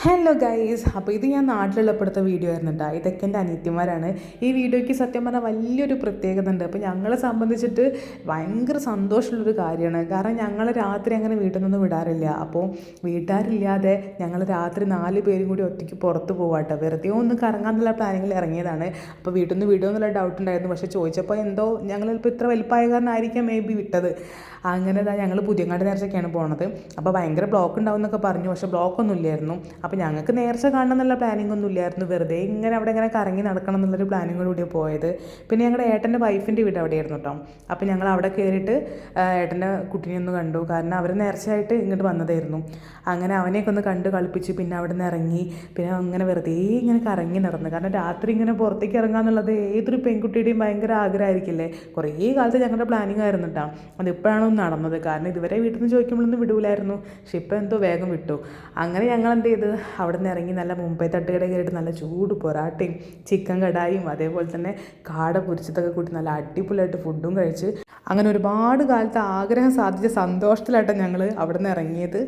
Hello guys, അപ്പോൾ ഇത് ഞാൻ നാട്ടിലുള്ളപ്പെടുത്ത വീഡിയോ ആയിരുന്നു കേട്ടോ. ഇതൊക്കെ എൻ്റെ അനിയത്തിമാരാണ്. ഈ വീഡിയോയ്ക്ക് സത്യം പറഞ്ഞാൽ വലിയൊരു പ്രത്യേകത ഉണ്ട്. അപ്പോൾ ഞങ്ങളെ സംബന്ധിച്ചിട്ട് ഭയങ്കര സന്തോഷമുള്ളൊരു കാര്യമാണ്. കാരണം ഞങ്ങൾ രാത്രി അങ്ങനെ വീട്ടിൽ നിന്നൊന്നും വിടാറില്ല. അപ്പോൾ വീട്ടുകാരില്ലാതെ ഞങ്ങൾ രാത്രി 4 പേരും കൂടി ഒറ്റയ്ക്ക് പുറത്ത് പോകാട്ടോ. വെറുതെ ഒന്ന് കറങ്ങാമെന്നുള്ള പ്ലാനിങ്ങിൽ ഇറങ്ങിയതാണ്. അപ്പോൾ വീട്ടിൽ നിന്ന് വിടുമോ എന്നുള്ള ഡൗട്ട് ഉണ്ടായിരുന്നു. പക്ഷേ ചോദിച്ചപ്പോൾ എന്തോ ഞങ്ങൾ ചിലപ്പോൾ ഇത്ര വലിപ്പമായ കാരണമായിരിക്കാം മേ ബി വിട്ടത്. അങ്ങനെ ഞങ്ങൾ പുതിയങ്ങാട് നേർച്ചയ്ക്കാണ് പോണത്. അപ്പോൾ ഭയങ്കര ബ്ലോക്ക് ഉണ്ടാവും എന്നൊക്കെ പറഞ്ഞു. പക്ഷേ ബ്ലോക്കൊന്നും ഇല്ലായിരുന്നു. അപ്പോൾ ഞങ്ങൾക്ക് നേർച്ച കാണണം എന്നുള്ള പ്ലാനിങ് ഒന്നും ഇല്ലായിരുന്നു. വെറുതെ ഇങ്ങനെ അവിടെ ഇങ്ങനെ കറങ്ങി നടക്കണം എന്നുള്ളൊരു പ്ലാനിങ്ങോടുകൂടിയാണ് പോയത്. പിന്നെ ഞങ്ങളുടെ ഏട്ടൻ്റെ വൈഫിൻ്റെ വീട് അവിടെയായിരുന്നു കേട്ടോ. അപ്പോൾ ഞങ്ങൾ അവിടെ കയറിയിട്ട് ഏട്ടൻ്റെ കുട്ടീനെ ഒന്ന് കണ്ടു. കാരണം അവർ നേർച്ചയായിട്ട് ഇങ്ങോട്ട് വന്നതായിരുന്നു. അങ്ങനെ അവനെയൊക്കെ ഒന്ന് കണ്ട് കളിപ്പിച്ച് പിന്നെ അവിടെ നിന്ന് ഇറങ്ങി. പിന്നെ അങ്ങനെ വെറുതെ ഇങ്ങനെ കറങ്ങി നടന്നു. കാരണം രാത്രി ഇങ്ങനെ പുറത്തേക്ക് ഇറങ്ങുക എന്നുള്ളത് ഏതൊരു പെൺകുട്ടിയുടെയും ഭയങ്കര ആഗ്രഹമായിരിക്കില്ലേ. കുറേ കാലത്ത് ഞങ്ങളുടെ പ്ലാനിങ് ആയിരുന്നു കേട്ടോ. അതിപ്പോഴാണ് ഒന്ന് നടന്നത്. കാരണം ഇതുവരെ വീട്ടിൽ നിന്ന് ചോദിക്കുമ്പോഴൊന്നും വിടൂലായിരുന്നു. പക്ഷെ ഇപ്പോൾ എന്തോ വേഗം വിട്ടു. അങ്ങനെ ഞങ്ങൾ എന്ത് ചെയ്ത് അവിടെ നിന്ന് ഇറങ്ങി നല്ല മുംബൈ തട്ടുകട കയറിയിട്ട് നല്ല ചൂട് പൊറാട്ടയും ചിക്കൻ കടായും അതേപോലെ തന്നെ കാട പൊരിച്ചതൊക്കെ കൂട്ടി നല്ല അടിപൊളിയായിട്ട് ഫുഡും കഴിച്ച് അങ്ങനെ ഒരുപാട് കാലത്ത് ആഗ്രഹം സാധിച്ച സന്തോഷത്തിലായിട്ടാണ് ഞങ്ങൾ അവിടെ നിന്ന് ഇറങ്ങിയത്.